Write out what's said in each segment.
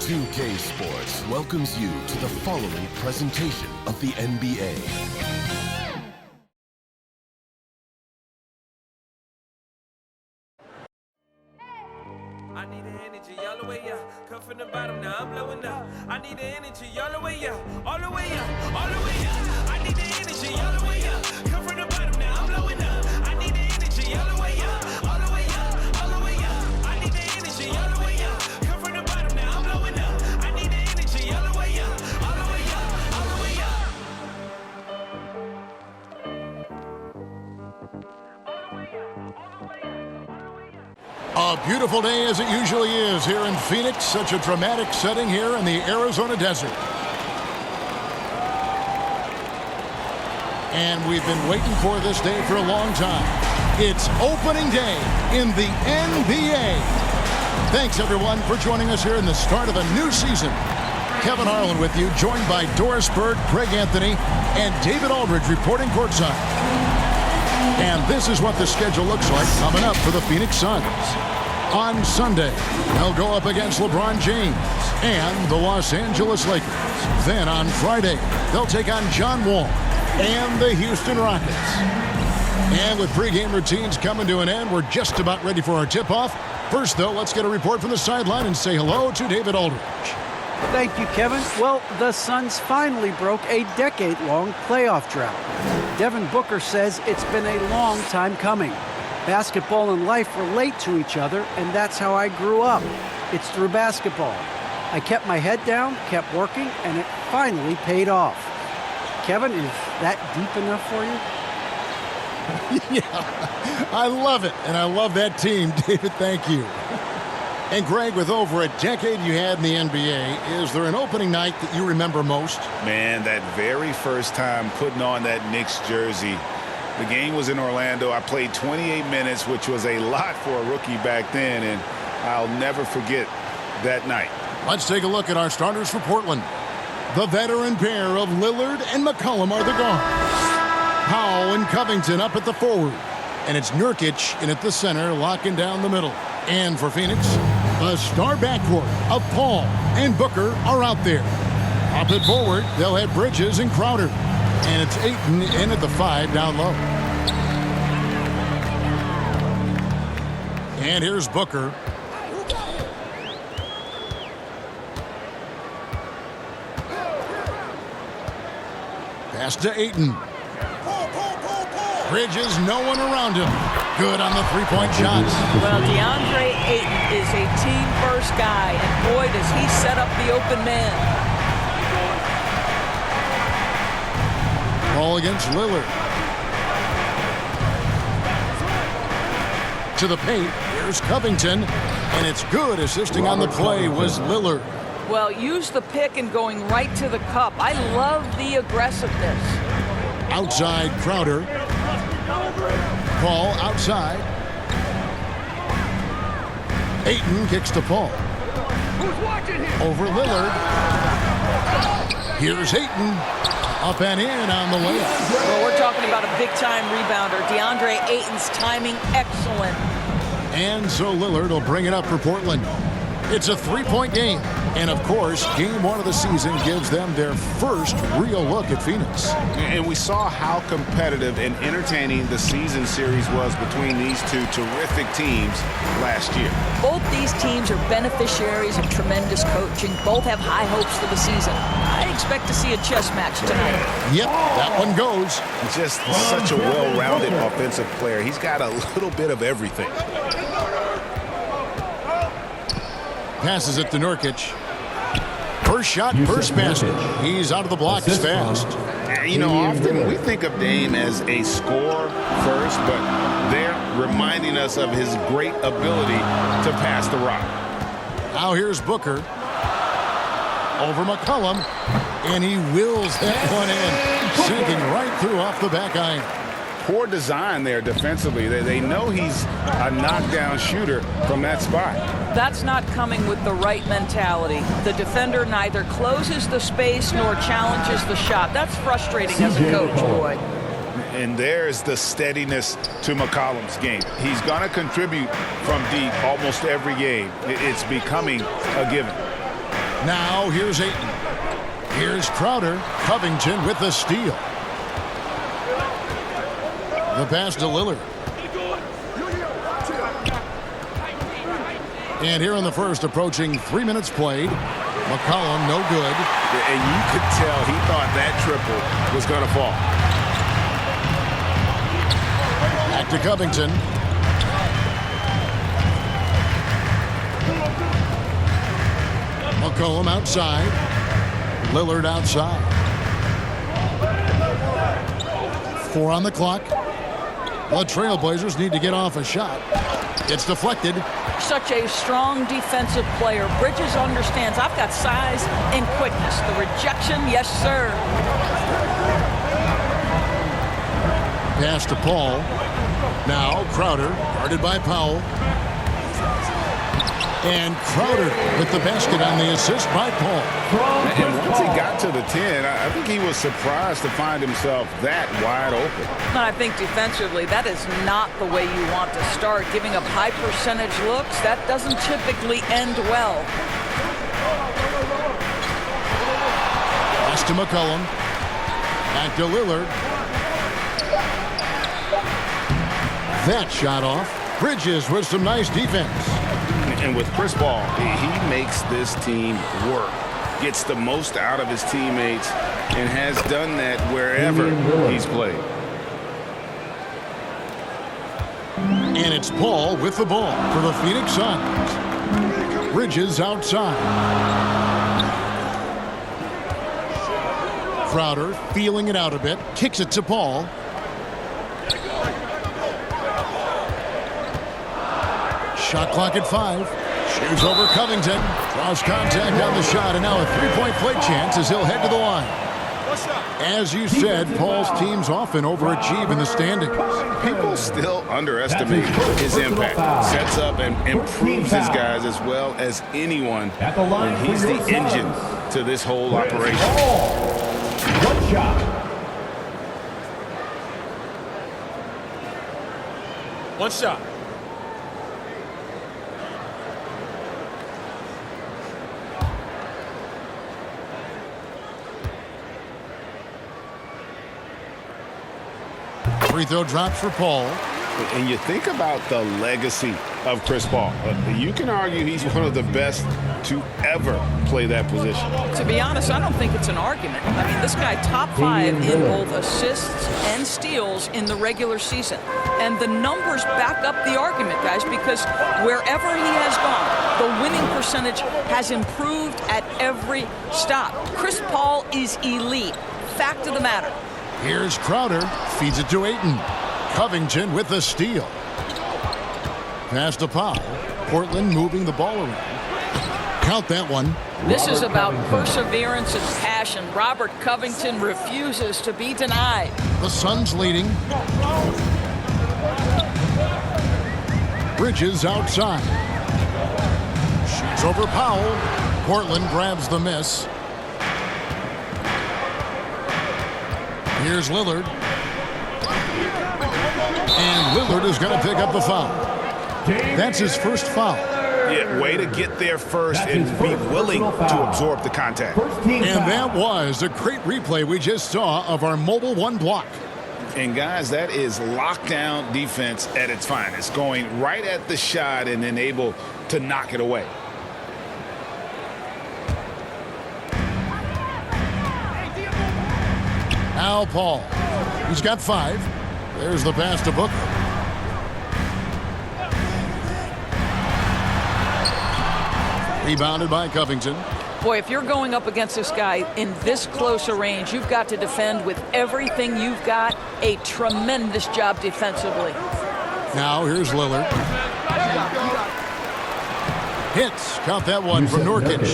2K Sports welcomes you to the following presentation of the NBA. I need the energy all the way up. Come from the bottom, now I'm blowing up. I need the energy all the way up. All the way up, all the way up. I need the energy all the way up. Come from the bottom, now I'm blowing up. I need the energy all the way up. All the way up, all the way up. I need the energy all the way up. Come from the bottom, now I'm blowing up. I need the energy all the way up. All the way up, all the way up. A beautiful day as it usually is here in Phoenix. Such a dramatic setting here in the Arizona desert. And we've been waiting for this day for a long time. It's opening day in the NBA. Thanks, everyone, for joining us here in the start of a new season. Kevin Harlan with you, joined by Doris Bird, Greg Anthony, and David Aldridge reporting courtside. And this is what the schedule looks like coming up for the Phoenix Suns. On Sunday, they'll go up against LeBron James and the Los Angeles Lakers. Then on Friday, they'll take on John Wall and the Houston Rockets. And with pregame routines coming to an end, we're just about ready for our tip-off. First, though, let's get a report from the sideline and say hello to David Aldridge. Thank you, Kevin. Well, the Suns finally broke a decade-long playoff drought. Devin Booker says it's been a long time coming. Basketball and life relate to each other, and that's how I grew up. It's through basketball. I kept my head down, kept working, and it finally paid off. Kevin, is that deep enough for you? Yeah, I love it, and I love that team. David, thank you. And Greg, with over a decade you had in the NBA, is there an opening night that you remember most? Man, that very first time putting on that Knicks jersey. The game was in Orlando. I played 28 minutes, which was a lot for a rookie back then, and I'll never forget that night. Let's take a look at our starters for Portland. The veteran pair of Lillard and McCollum are the guards. Powell and Covington up at the forward. And it's Nurkic in at the center, locking down the middle. And for Phoenix, a star backcourt of Paul and Booker are out there. Up at forward, they'll have Bridges and Crowder. And it's Ayton in at the 5 down low. And here's Booker. Pass to Ayton. Bridges, no one around him. Good on the three-point shots. Well, DeAndre Ayton is a team-first guy, and boy, does he set up the open man. Ball against Lillard. To the paint, here's Covington, and it's good. Assisting on the play was Lillard. Well, use the pick and going right to the cup. I love the aggressiveness. Outside, Crowder. Paul outside. Ayton kicks to Paul. Over Lillard. Here's Ayton. Up and in on the layup. Well, we're talking about a big-time rebounder. DeAndre Ayton's timing excellent. And so Lillard will bring it up for Portland. It's a three-point game. And, of course, game one of the season gives them their first real look at Phoenix. And we saw how competitive and entertaining the season series was between these two terrific teams last year. Both these teams are beneficiaries of tremendous coaching. Both have high hopes for the season. I expect to see a chess match tonight. Yep, that one goes. Just such a well-rounded offensive player. He's got a little bit of everything. Passes it to Nurkic. First shot, first basket. He's out of the blocks fast. You know, often we think of Dame as a scorer first, but they're reminding us of his great ability to pass the rock. Now here's Booker. Over McCollum. And he wills that one in. Sinking right through off the back iron. Poor design there defensively. They know he's a knockdown shooter from that spot. That's not coming with the right mentality. The defender neither closes the space nor challenges the shot. That's frustrating as a coach, boy. And there's the steadiness to McCollum's game. He's going to contribute from deep almost every game. It's becoming a given. Now here's Ayton. Here's Crowder. Covington with the steal. The pass to Lillard. And here in the first, approaching 3 minutes played. McCollum, no good. And you could tell he thought that triple was going to fall. Back to Covington. McCollum outside. Lillard outside. 4 on the clock. The Trailblazers need to get off a shot. It's deflected. Such a strong defensive player. Bridges understands I've got size and quickness. The rejection, yes, sir. Pass to Paul. Now Crowder, guarded by Powell. And Crowder with the basket on the assist by Paul. And once he got to the 10, I think he was surprised to find himself that wide open. I think defensively, that is not the way you want to start. Giving up high percentage looks, that doesn't typically end well. Pass to McCollum. Back to Lillard. That shot off. Bridges with some nice defense. And with Chris Paul, he makes this team work, gets the most out of his teammates, and has done that wherever he's played. And it's Paul with the ball for the Phoenix Suns. Bridges outside. Crowder feeling it out a bit, kicks it to Paul. Shot clock at 5. Shoots over Covington. Draws contact on the shot, and now a three-point play chance as he'll head to the line. As you said, Paul's teams often overachieve in the standings. People still underestimate his impact. Sets up and improves his guys as well as anyone. And he's the engine to this whole operation. One shot. One shot. Free throw drops for Paul. And you think about the legacy of Chris Paul. You can argue he's one of the best to ever play that position. To be honest, I don't think it's an argument. I mean, this guy top 5 in both assists and steals in the regular season. And the numbers back up the argument, guys, because wherever he has gone, the winning percentage has improved at every stop. Chris Paul is elite. Fact of the matter. Here's Crowder. Feeds it to Ayton. Covington with the steal. Pass to Powell. Portland moving the ball around. Count that one. This is about perseverance and passion. Robert Covington refuses to be denied. The Suns leading. Bridges outside. Shoots over Powell. Portland grabs the miss. Here's Lillard. And Lillard is going to pick up the foul. That's his first foul. Yeah, way to get there first and be willing to absorb the contact. And that was a great replay we just saw of our mobile one block. And guys, that is lockdown defense at its finest, going right at the shot and then able to knock it away. Now Paul. He's got 5. There's the pass to Booker. Rebounded by Covington. Boy, if you're going up against this guy in this close a range, you've got to defend with everything you've got. A tremendous job defensively. Now here's Lillard. Hits. Count that one from Nurkic.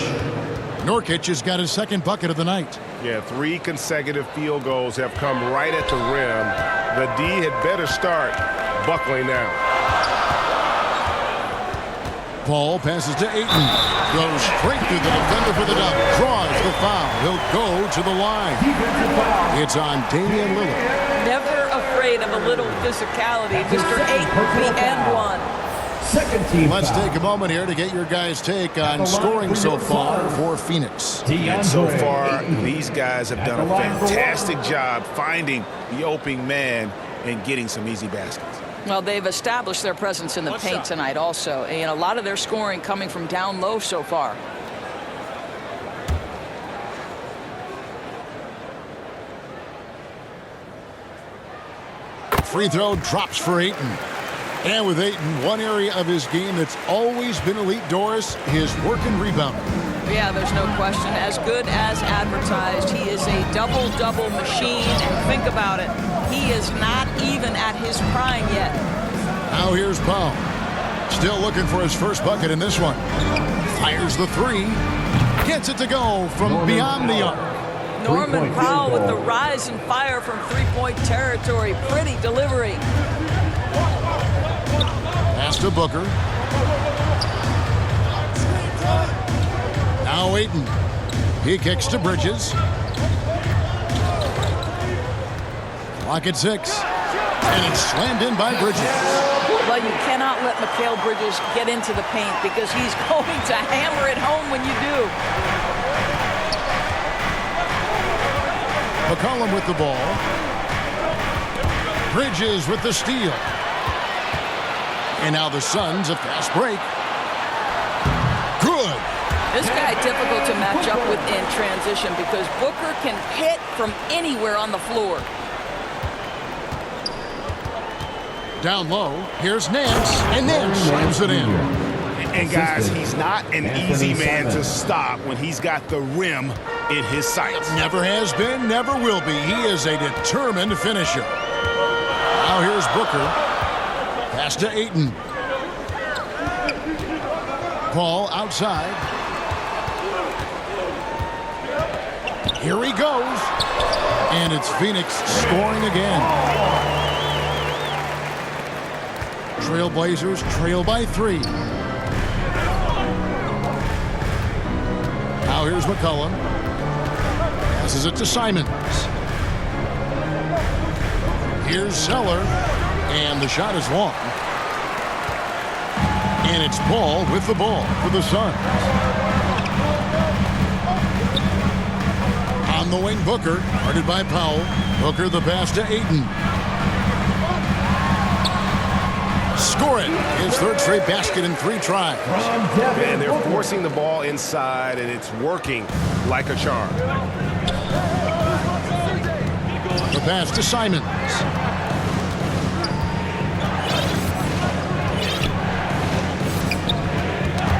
Nurkic has got his second bucket of the night. Yeah, 3 consecutive field goals have come right at the rim. The D had better start buckling down. Paul passes to Ayton. Goes straight through the defender for the dunk. Draws the foul. He'll go to the line. It's on Damian Lillard. Never afraid of a little physicality. Mr. 8 and 1. Second team Let's foul. take a moment here to get your guys' take on scoring so far for Phoenix. And so far, these guys have done a fantastic job finding the opening man and getting some easy baskets. Well, they've established their presence in the paint tonight also. And a lot of their scoring coming from down low so far. Free throw drops for Ayton. And with Ayton, one area of his game that's always been elite, Doris, his work and rebounding. Yeah, there's no question. As good as advertised, he is a double-double machine. And think about it, he is not even at his prime yet. Now here's Powell. Still looking for his first bucket in this one. Fires the three. Gets it to go from beyond the arc. Norman Powell with the rise and fire from three-point territory. Pretty delivery. Pass to Booker. Now Ayton. He kicks to Bridges. Clock at 6. And it's slammed in by Bridges. Well, you cannot let Mikal Bridges get into the paint because he's going to hammer it home when you do. McCollum with the ball. Bridges with the steal. And now the Suns a fast break. Good. This guy difficult to match up with in transition because Booker can hit from anywhere on the floor. Down low, here's Nance, and Nance slams it in. And guys, he's not an easy man to stop when he's got the rim in his sights. Never has been, never will be. He is a determined finisher. Now here's Booker. Pass to Ayton. Ball outside. Here he goes. And it's Phoenix scoring again. Trailblazers trail by 3. Now here's McCollum. Passes it to Simons. Here's Zeller. And the shot is long. And it's Ball with the ball for the Suns. On the wing, Booker. Guarded by Powell. Booker the pass to Ayton. Score it. His third straight basket in 3 tries. And they're forcing the ball inside, and it's working like a charm. The pass to Simons.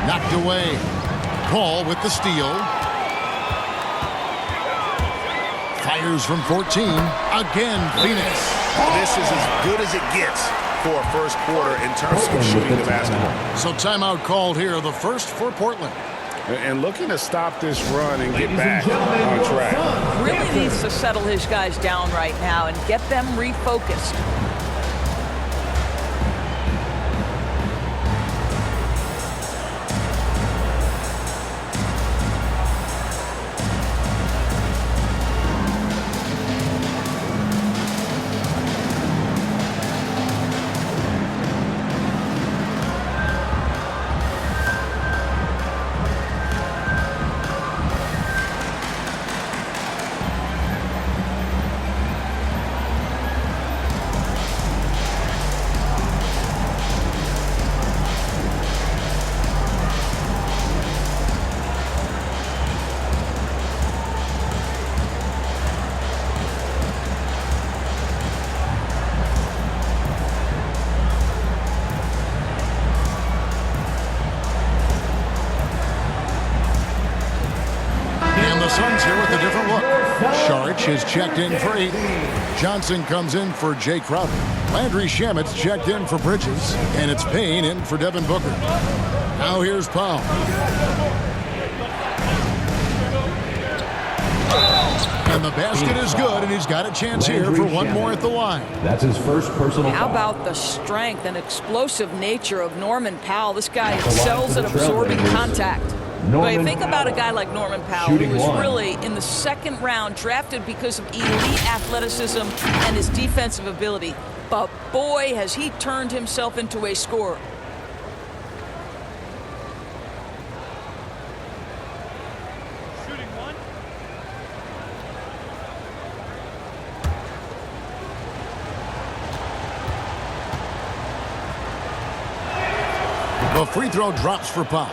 Knocked away. Paul with the steal. Fires from 14. Again, Phoenix. This is as good as it gets for a first quarter in terms of shooting the basketball. So timeout called here, the first for Portland. And looking to stop this run and get back on track. Really needs to settle his guys down right now and get them refocused. Suns here with a different look. Saric is checked in for 8. Johnson comes in for Jay Crowder. Landry Shamit's checked in for Bridges. And it's Payne in for Devin Booker. Now here's Powell. And the basket is good, and he's got a chance here for one more at the line. That's his first personal How foul. about the strength and explosive nature of Norman Powell? This guy excels at absorbing contact. But you think about a guy like Norman Powell, who was really in the second round drafted because of elite athleticism and his defensive ability. But boy, has he turned himself into a scorer. The free throw drops for Powell.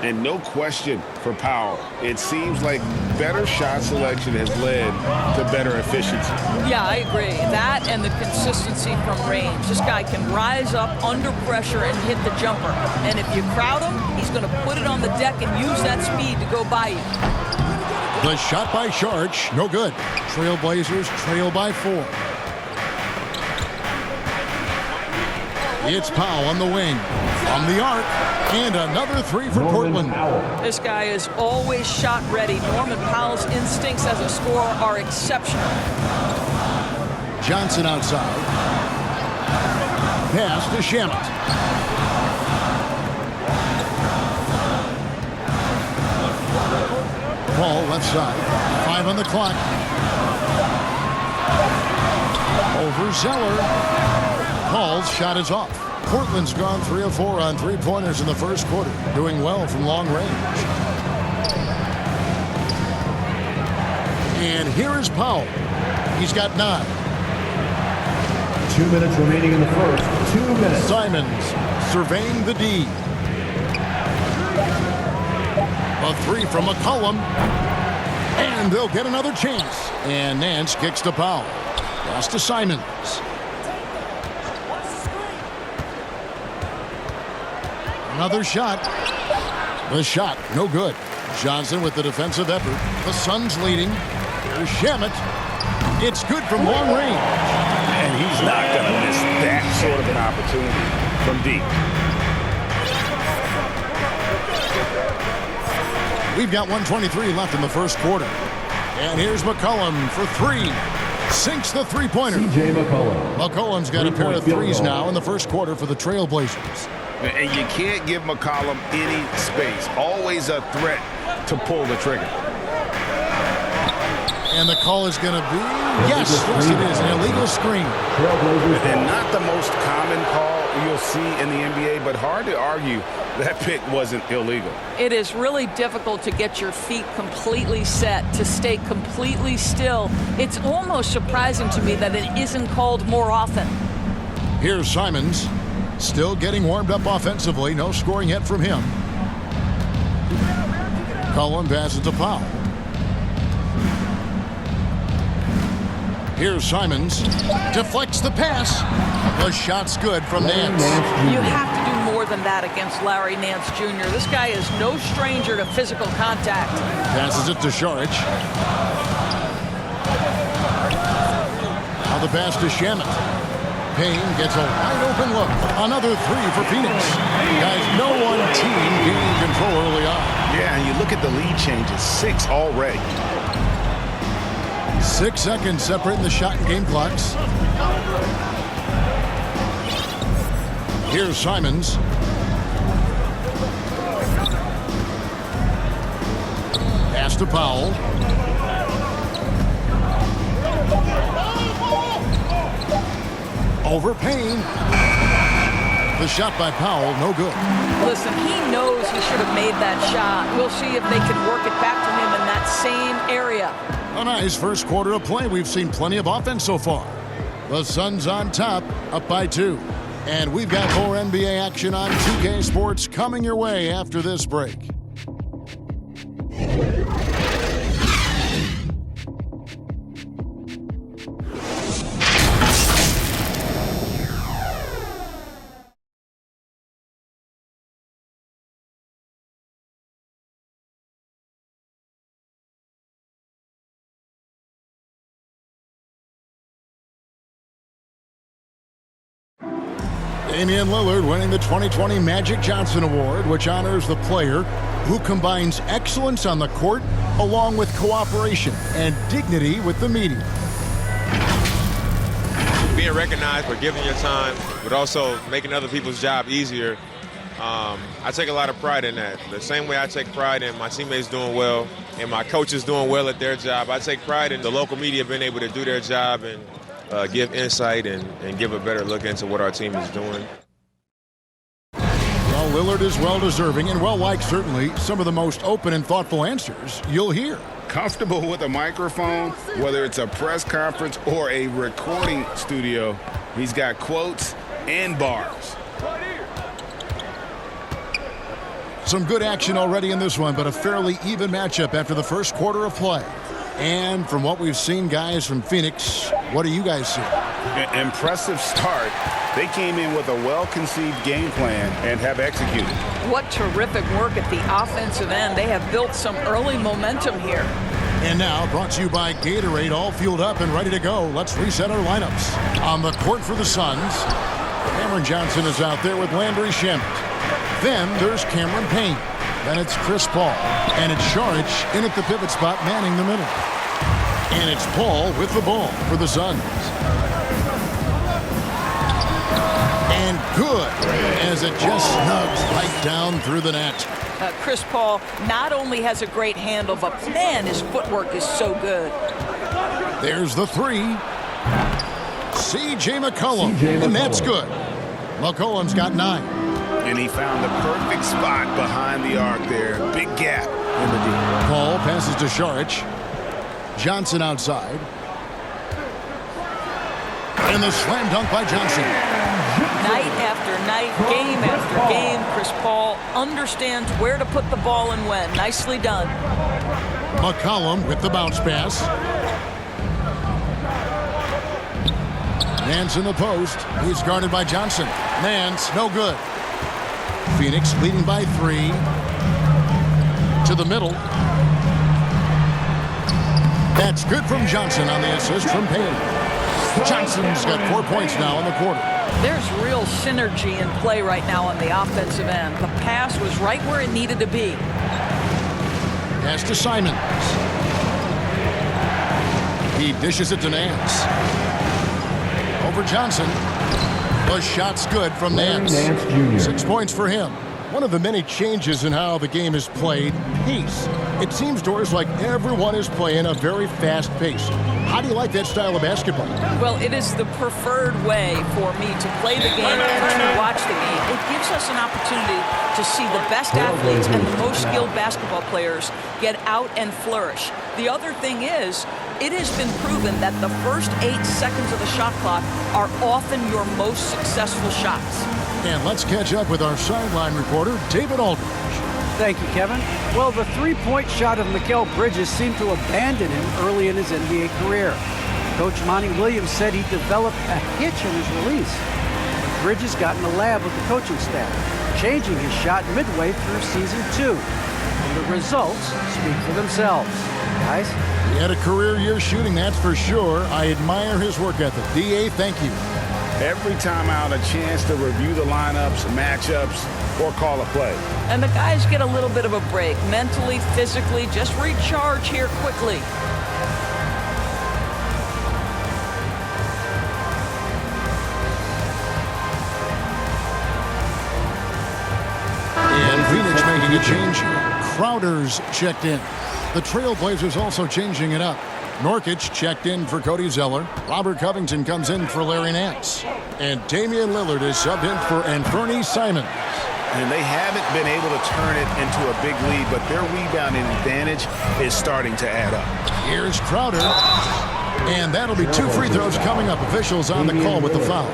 And no question for Powell. It seems like better shot selection has led to better efficiency. Yeah, I agree. That and the consistency from range. This guy can rise up under pressure and hit the jumper. And if you crowd him, he's going to put it on the deck and use that speed to go by you. The shot by Sharch, no good. Trailblazers trail by 4. It's Powell on the wing, from the arc, and another 3 for Portland. This guy is always shot ready. Norman Powell's instincts as a scorer are exceptional. Johnson outside. Pass to Shamet. Paul left side. 5 on the clock. Over Zeller. Paul's shot is off. Portland's gone 3 of 4 on 3-pointers in the first quarter, doing well from long range. And here is Powell. He's got 9. 2 minutes remaining in the first. 2 minutes. Simons surveying the D. A 3 from McCollum. And they'll get another chance. And Nance kicks to Powell. Pass to Simons. Another shot. The shot, no good. Johnson with the defensive effort. The Suns leading. Here's Shamet. It's good from long range. And he's not going to miss that sort of an opportunity from deep. We've got 1:23 left in the first quarter. And here's McCollum for 3. Sinks the three-pointer. C.J. McCollum. McCollum's got a pair of threes now in the first quarter for the Trailblazers. And you can't give McCollum any space. Always a threat to pull the trigger. And the call is going to be, yes, it is, an illegal screen. And not the most common call you'll see in the NBA, but hard to argue that pick wasn't illegal. It is really difficult to get your feet completely set, to stay completely still. It's almost surprising to me that it isn't called more often. Here's Simons, still getting warmed up offensively. No scoring yet from him. Cullen passes to Powell. Here's Simons, deflects the pass. The shot's good from Nance. You have to do more than that against Larry Nance Jr. This guy is no stranger to physical contact. Passes it to Sharch. Now the pass to Shamet. Payne gets a wide open look. Another 3 for Phoenix. Guys, no one team gaining control early on. Yeah, and you look at the lead changes, 6 already. 6 seconds separating the shot and game clocks. Here's Simons. Pass to Powell. Over Payne. The shot by Powell, no good. Listen, he knows he should have made that shot. We'll see if they can work it back to him in that same area. A nice first quarter of play. We've seen plenty of offense so far. The Suns on top, up by 2. And we've got more NBA action on 2K Sports coming your way after this break. Damian Lillard winning the 2020 Magic Johnson Award, which honors the player who combines excellence on the court along with cooperation and dignity with the media. Being recognized for giving your time, but also making other people's job easier, I take a lot of pride in that. The same way I take pride in my teammates doing well and my coaches doing well at their job, I take pride in the local media being able to do their job and give insight and give a better look into what our team is doing. Well, Lillard is well-deserving and well-liked, certainly. Some of the most open and thoughtful answers you'll hear. Comfortable with a microphone, whether it's a press conference or a recording studio, he's got quotes and bars. some good action already in this one, but a fairly even matchup after the first quarter of play. And from what we've seen, guys, from Phoenix, what do you guys see? Impressive start. They came in with a well-conceived game plan and have executed. What terrific work at the offensive end. They have built some early momentum here. And now, brought to you by Gatorade, all fueled up and ready to go. Let's reset our lineups. On the court for the Suns, Cameron Johnson is out there with Landry Shamet. Then there's Cameron Payne. Then it's Chris Paul. And it's Saric in at the pivot spot, manning the middle. And it's Paul with the ball for the Suns. And good, as it just snugs right down through the net. Chris Paul not only has a great handle, but man, his footwork is so good. There's the three. C.J. McCollum, and that's good. McCollum's got 9. And he found the perfect spot behind the arc there. Big gap in the D. Paul passes to Saric. Johnson outside. And the slam dunk by Johnson. Night after night, game after game, Chris Paul understands where to put the ball and when. Nicely done. McCollum with the bounce pass. Nance in the post. He's guarded by Johnson. Nance, no good. Phoenix leading by 3. To the middle. That's good from Johnson on the assist from Payne. Johnson's got 4 points now in the quarter. There's real synergy in play right now on the offensive end. The pass was right where it needed to be. Pass to Simons. He dishes it to Nance. Over Johnson. The shot's good from Nance. 6 points for him. One of the many changes in how the game is played, pace. It seems to us like everyone is playing a very fast pace. How do you like that style of basketball? Well, it is the preferred way for me to play the game and to watch the game. It gives us an opportunity to see the best athletes and the most skilled basketball players get out and flourish. The other thing is, it has been proven that the first 8 seconds of the shot clock are often your most successful shots. And let's catch up with our sideline reporter, David Aldridge. Thank you, Kevin. Well, the three-point shot of Mikal Bridges seemed to abandon him early in his NBA career. Coach Monty Williams said he developed a hitch in his release. Bridges got in the lab with the coaching staff, changing his shot midway through season 2. And the results speak for themselves. Guys? He had a career year shooting, that's for sure. I admire his work ethic. D.A., thank you. Every time out, a chance to review the lineups, matchups, or call a play. And the guys get a little bit of a break, mentally, physically, just recharge here quickly. And Phoenix making a change here. Crowder's checked in. The Trailblazers also changing it up. Norkic checked in for Cody Zeller. Robert Covington comes in for Larry Nance. And Damian Lillard is subbed in for Anthony Simons. And they haven't been able to turn it into a big lead, but their rebounding advantage is starting to add up. Here's Crowder. And that'll be 2 free throws coming up. Officials on the call with the foul.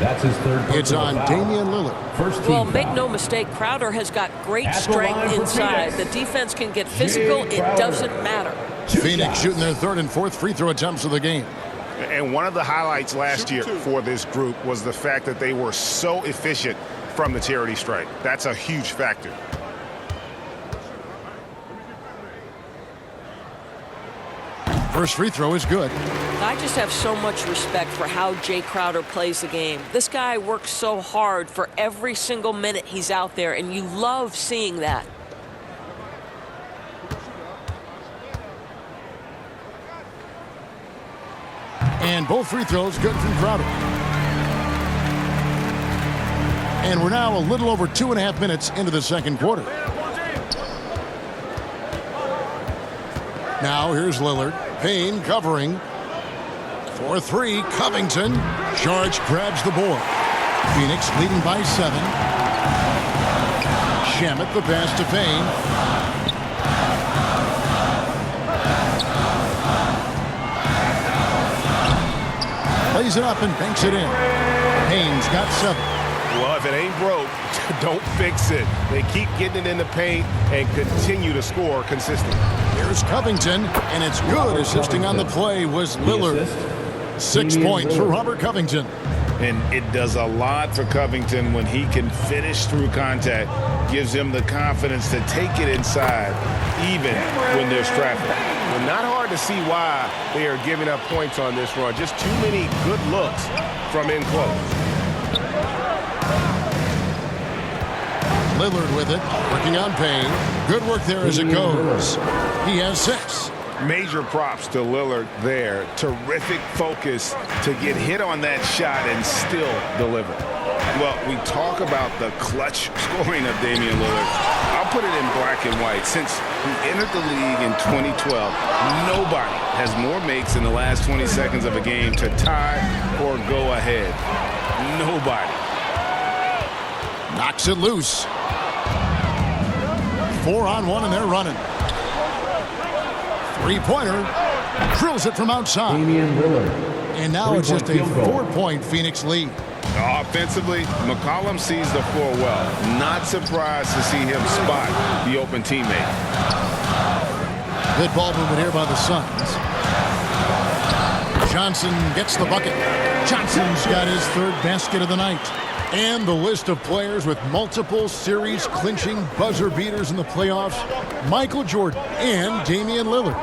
That's his third. It's on Damian Lillard. Well, make no mistake, Crowder has got great strength inside. The defense can get physical. It doesn't matter. Phoenix shooting their 3rd and 4th free throw attempts of the game. And one of the highlights last year for this group was the fact that they were so efficient from the charity stripe. That's a huge factor. First free throw is good. I just have so much respect for how Jay Crowder plays the game. This guy works so hard for every single minute he's out there, and you love seeing that. And both free throws good from Crowder. And we're now a little over 2.5 minutes into the second quarter. Now here's Lillard. Payne covering. For 3, Covington. Saric grabs the board. Phoenix leading by 7. Shamet the pass to Payne. Plays it up and banks it in. Payne's got 7. Well, if it ain't broke, don't fix it. They keep getting it in the paint and continue to score consistently. Here's Covington, and it's good. Assisting on the play was Lillard. 6 points for Robert Covington. And it does a lot for Covington when he can finish through contact. Gives him the confidence to take it inside, even when there's traffic. Well, not hard to see why they are giving up points on this run. Just too many good looks from in close. Lillard with it, working on Payne. Good work there as it goes. He has 6. Major props to Lillard there. Terrific focus to get hit on that shot and still deliver. Well, we talk about the clutch scoring of Damian Lillard. I'll put it in black and white. Since he entered the league in 2012, nobody has more makes in the last 20 seconds of a game to tie or go ahead. Nobody. Knocks it loose. 4-on-1, and they're running. Three-pointer. Drills it from outside. Damian Lillard. And now it's just a 4-point Phoenix lead. Offensively, McCollum sees the floor well. Not surprised to see him spot the open teammate. Good ball movement here by the Suns. Johnson gets the bucket. Johnson's got his 3rd basket of the night. And the list of players with multiple series-clinching buzzer beaters in the playoffs: Michael Jordan and Damian Lillard.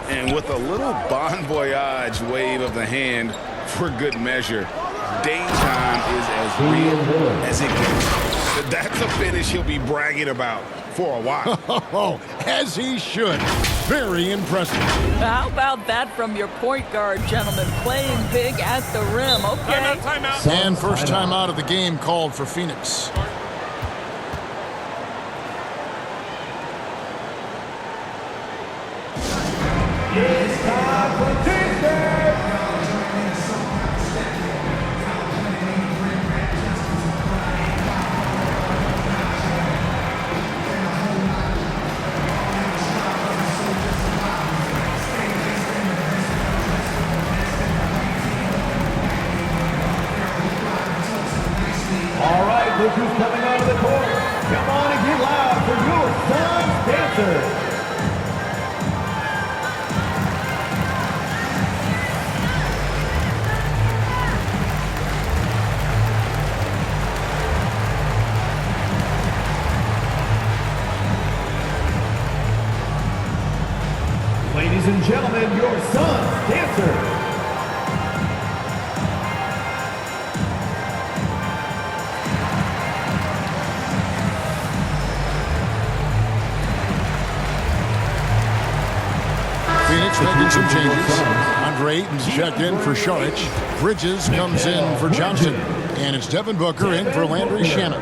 And with a little bon voyage wave of the hand for good measure, Dame time is as real as it gets. That's a finish he'll be bragging about for a while. Oh, as he should. Very impressive. How about that from your point guard, gentlemen? Playing big at the rim. Okay. Timeout. And first time out of the game called for Phoenix. It's time for Tuesday. All right, look who's coming onto the court. Come on and get loud for your SUNS dancers. Ladies and gentlemen, your SUNS dancers. Phoenix making some changes. Andre Ayton's checked in for Saric. Bridges comes in for Johnson. And it's Devin Booker in for Landry Shamet.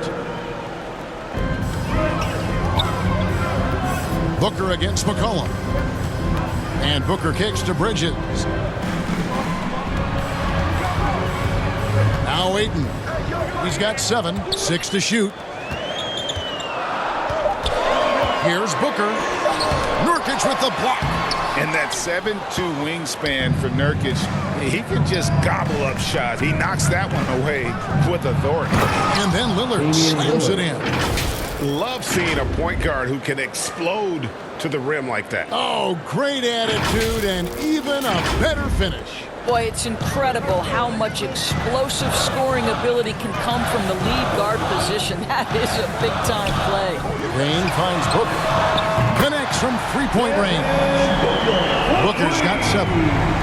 Booker against McCollum. And Booker kicks to Bridges. Now Ayton. He's got 7, 6 to shoot. Here's Booker. Nurkic with the block. And that 7'2" wingspan for Nurkic, he can just gobble up shots. He knocks that one away with authority. And then Lillard slams it in. Love seeing a point guard who can explode to the rim like that. Oh, great attitude and even a better finish. Boy, it's incredible how much explosive scoring ability can come from the lead guard position. That is a big-time play. Payne finds Booker. Connects from three-point range. Booker's got 7.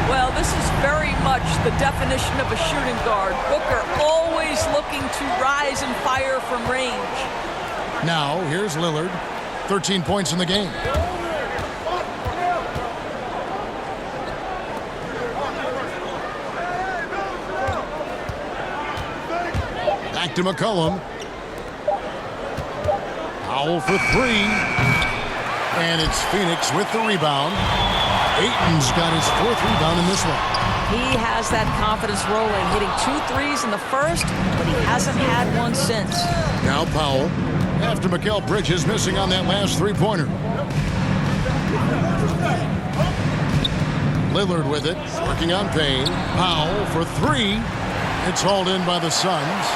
Well, this is very much the definition of a shooting guard. Booker always looking to rise and fire from range. Now, here's Lillard. 13 points in the game. Back to McCollum. Powell for 3. And it's Phoenix with the rebound. Ayton's got his 4th rebound in this one. He has that confidence rolling, hitting 2 threes in the first, but he hasn't had one since. Now Powell, after Mikal Bridges missing on that last three-pointer. Lillard with it, working on Payne. Powell for 3, It's hauled in by the Suns.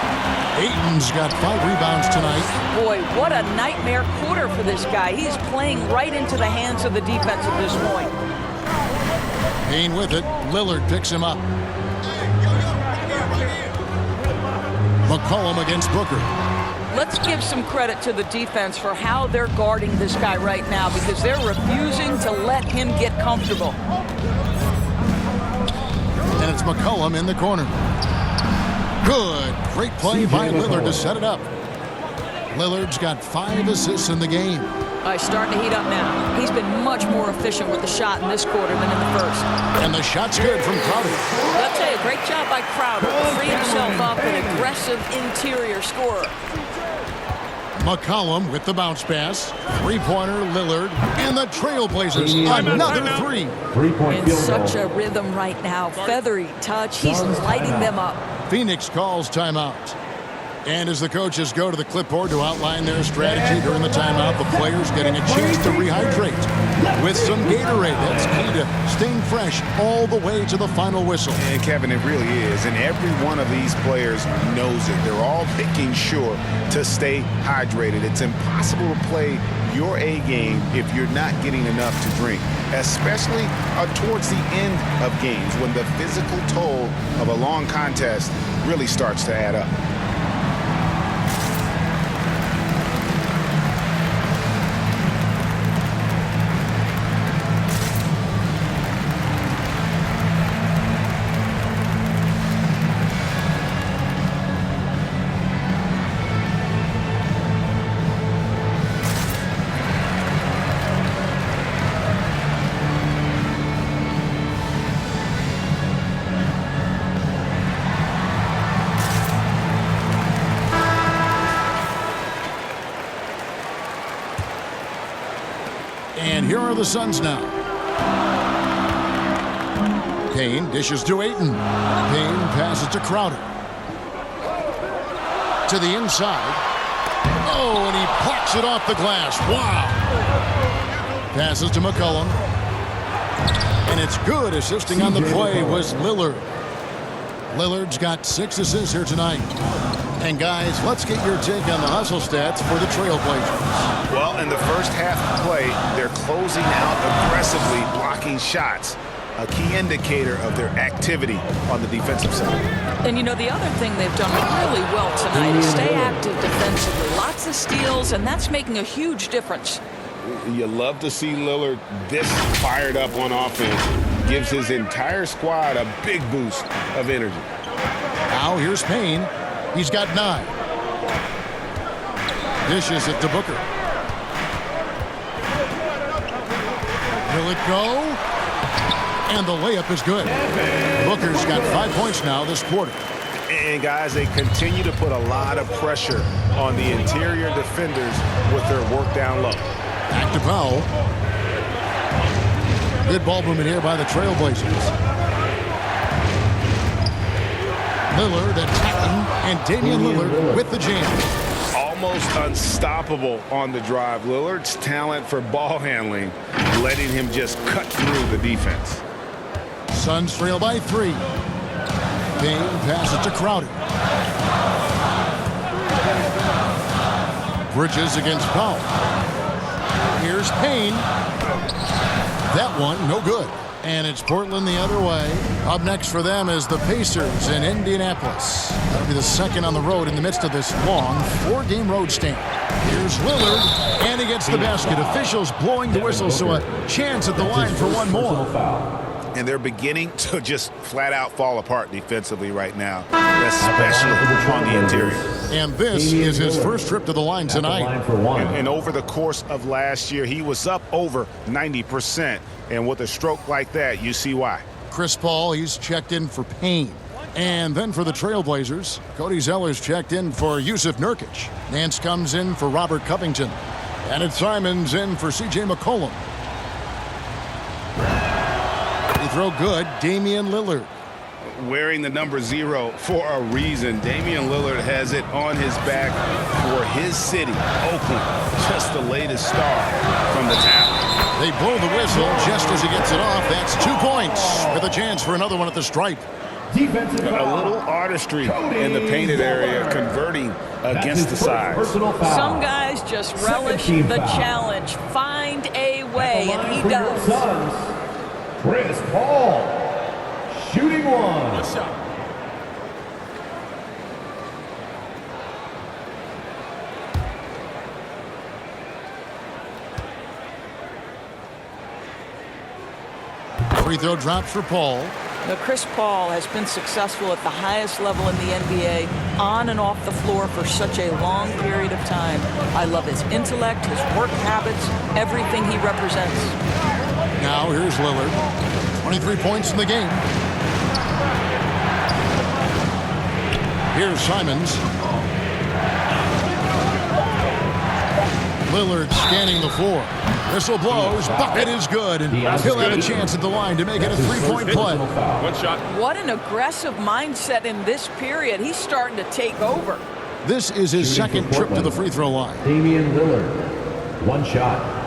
Ayton's got 5 rebounds tonight. Boy, what a nightmare quarter for this guy. He's playing right into the hands of the defense at this point. Payne with it. Lillard picks him up. McCollum against Booker. Let's give some credit to the defense for how they're guarding this guy right now because they're refusing to let him get comfortable. And it's McCollum in the corner. Good. Great play by Lillard to set it up. Lillard's got 5 assists in the game. He's starting to heat up now. He's been much more efficient with the shot in this quarter than in the first. And the shot's good from Crowder. I'll tell you, great job by Crowder to free himself up, an aggressive interior scorer. McCollum with the bounce pass. 3-pointer, Lillard, and the Trailblazers. Another 3. In such a rhythm right now. Feathery touch. He's lighting them up. Phoenix calls timeout. And as the coaches go to the clipboard to outline their strategy during the timeout, the players getting a chance to rehydrate with some Gatorade. That's key to staying fresh all the way to the final whistle. And Kevin, it really is. And every one of these players knows it. They're all making sure to stay hydrated. It's impossible to play your A game if you're not getting enough to drink, especially towards the end of games when the physical toll of a long contest really starts to add up. And here are the Suns now. Payne dishes to Ayton. Payne passes to Crowder. To the inside. Oh, and he plucks it off the glass. Wow. Passes to McCollum. And it's good. Assisting on the play was Lillard. Lillard's got 6 assists here tonight. And guys, let's get your take on the hustle stats for the Trailblazers. Well, in the first half of play, they're closing out aggressively, blocking shots, a key indicator of their activity on the defensive side. And you know, the other thing they've done really well tonight is stay active defensively. Lots of steals, and that's making a huge difference. You love to see Lillard this fired up on offense. Gives his entire squad a big boost of energy. Now here's Payne. He's got 9. Dishes it to Booker. Will it go? And the layup is good. Booker's got 5 points now this quarter. And guys, they continue to put a lot of pressure on the interior defenders with their work down low. Back to Powell. Good ball movement here by the Trailblazers. Lillard attacking, and Damian Lillard with the jam. Almost unstoppable on the drive. Lillard's talent for ball handling, letting him just cut through the defense. Suns trail by 3. Payne passes to Crowder. Bridges against Powell. Here's Payne. That one, no good. And it's Portland the other way. Up next for them is the Pacers in Indianapolis. That'll be the second on the road in the midst of this long 4-game road stand. Here's Lillard, and he gets the basket. Officials blowing the whistle, so a chance at the line for one more. And they're beginning to just flat out fall apart defensively right now, especially on the interior. And this is his first trip to the line tonight. And over the course of last year, he was up over 90%. And with a stroke like that, you see why. Chris Paul, he's checked in for Payne. And then for the Trailblazers, Cody Zeller's checked in for Yusuf Nurkic. Nance comes in for Robert Covington. And it's Simons in for C.J. McCollum. They throw good, Damian Lillard. Wearing the number 0 for a reason. Damian Lillard has it on his back for his city, Oakland. Just the latest star from the town. They blow the whistle just as he gets it off. That's 2 points with a chance for another one at the stripe. Defensive A foul. little artistry in the painted area, converting against the size. Personal foul. Some guys just relish Second team the foul. challenge. Find a way, At the and line he for your does. Suns, Chris Paul, shooting one. Free throw drops for Paul. Now, Chris Paul has been successful at the highest level in the NBA, on and off the floor for such a long period of time. I love his intellect, his work habits, everything he represents. Now here's Lillard. 23 points in the game. Here's Simons. Lillard scanning the floor. Whistle blows. Bucket is good. And he'll have a chance at the line to make it a three-point play. One shot. What an aggressive mindset in this period. He's starting to take over. This is his Shooting second for trip to the Portland. free throw line. Damian Lillard, one shot.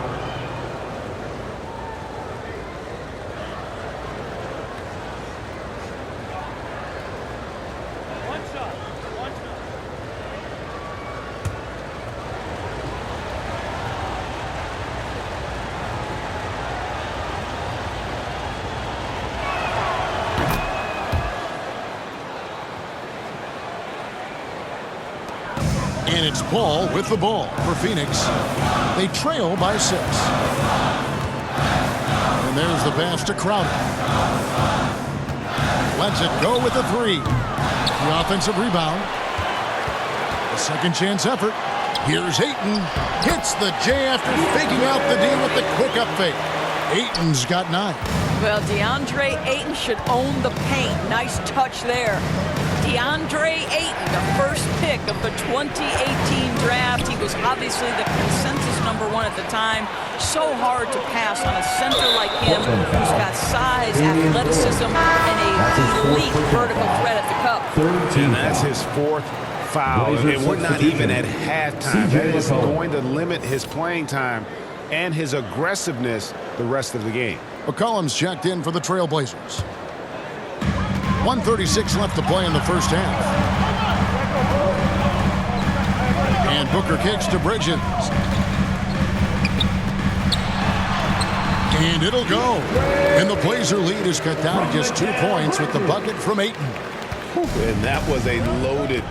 And it's Paul with the ball for Phoenix. They trail by 6. And there's the pass to Crowder. Lets it go with the 3. The offensive rebound. A second chance effort. Here's Ayton. Hits the J after faking out the D with the quick up fake. Ayton's got 9. Well, DeAndre Ayton should own the paint. Nice touch there. DeAndre Ayton, the first pick of the 2018 draft. He was obviously the consensus #1 at the time. So hard to pass on a center like him who's got size, athleticism, and a elite vertical threat at the cup. And that's his 4th foul. And we're not even at halftime. That is going to limit his playing time and his aggressiveness the rest of the game. McCollum's checked in for the Trailblazers. 1:36 left to play in the first half. And Booker kicks to Bridges. And it'll go. And the Blazer lead is cut down to just 2 points with the bucket from Ayton. And that was a loaded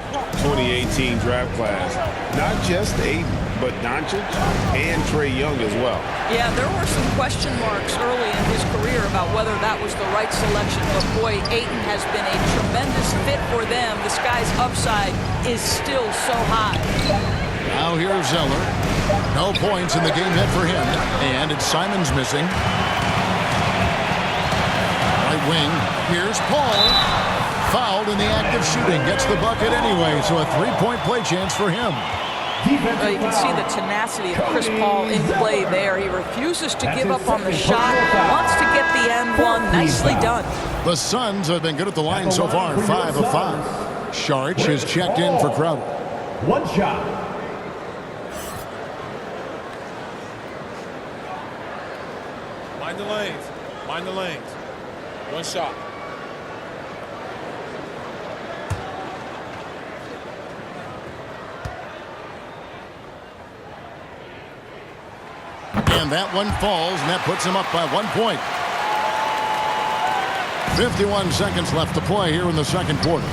2018 draft class. Not just Ayton, but Doncic and Trae Young as well. Yeah, there were some question marks early in his career about whether that was the right selection, but boy, Ayton has been a tremendous fit for them. This guy's upside is still so high. Now here's Zeller. No points in the game hit for him. And it's Simons missing. Right wing. Here's Paul. Fouled in the act of shooting. Gets the bucket anyway, so a 3-point play chance for him. Well, you can see the tenacity of Chris Paul in play there. He refuses to give up on the shot, wants to get the end one. Nicely done. The Suns have been good at the line so far, 5 of 5. Saric has checked in for Crowder. One shot. Mind the lanes. Mind the lanes. One shot. And that one falls, and that puts him up by 1 point. 51 seconds left to play here in the second quarter.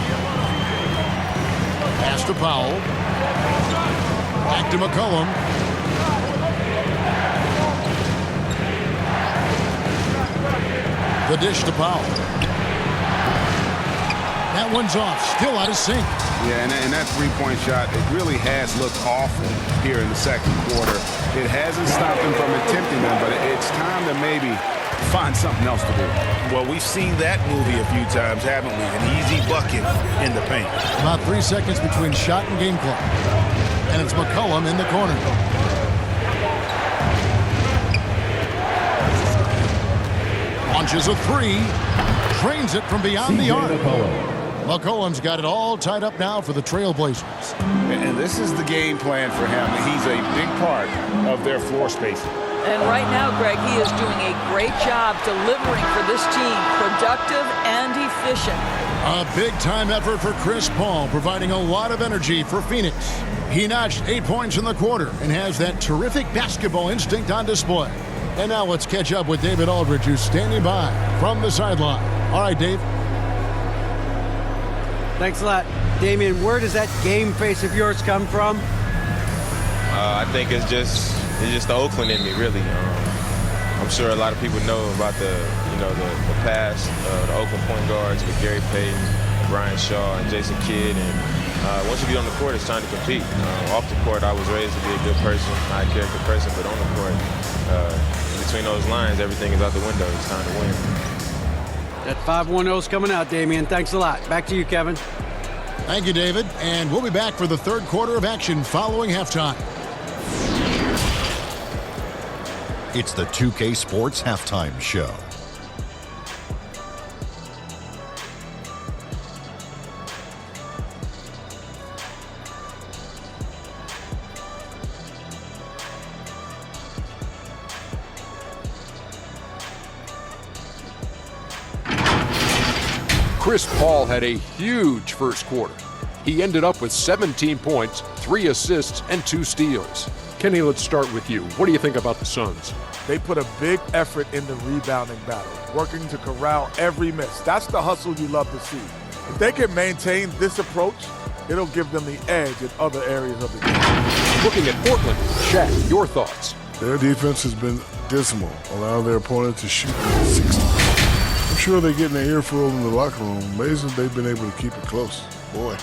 Pass to Powell. Back to McCollum. The dish to Powell. That one's off, still out of sync. Yeah, and that 3-point shot, it really has looked awful here in the second quarter. It hasn't stopped him from attempting them, but it's time to maybe find something else to do. Well, we've seen that movie a few times, haven't we? An easy bucket in the paint. About 3 seconds between shot and game clock. And it's McCollum in the corner. Launches a 3. Trains it from beyond the arc. McCollum's got it all tied up now for the Trailblazers. And this is the game plan for him. He's a big part of their floor spacing. And right now, Greg, he is doing a great job delivering for this team, productive and efficient. A big-time effort for Chris Paul, providing a lot of energy for Phoenix. He notched 8 points in the quarter and has that terrific basketball instinct on display. And now let's catch up with David Aldridge, who's standing by from the sideline. All right, Dave. Thanks a lot. Damian, where does that game face of yours come from? I think it's just the Oakland in me, really. I'm sure a lot of people know about the past, the Oakland point guards with Gary Payton, Brian Shaw, and Jason Kidd. And once you get on the court, it's time to compete. Off the court, I was raised to be a good person, high character person, but on the court, between those lines, everything is out the window. It's time to win. That 5-1-0's coming out, Damian. Thanks a lot. Back to you, Kevin. Thank you, David. And we'll be back for the third quarter of action following halftime. It's the 2K Sports Halftime Show. Chris Paul had a huge first quarter. He ended up with 17 points, 3 assists, and 2 steals. Kenny, let's start with you. What do you think about the Suns? They put a big effort in the rebounding battle, working to corral every miss. That's the hustle you love to see. If they can maintain this approach, it'll give them the edge in other areas of the game. Looking at Portland, Shaq, your thoughts? Their defense has been dismal, allowing their opponent to shoot 60. I'm sure they're getting an earful in the locker room. Amazing they've been able to keep it close. Boy.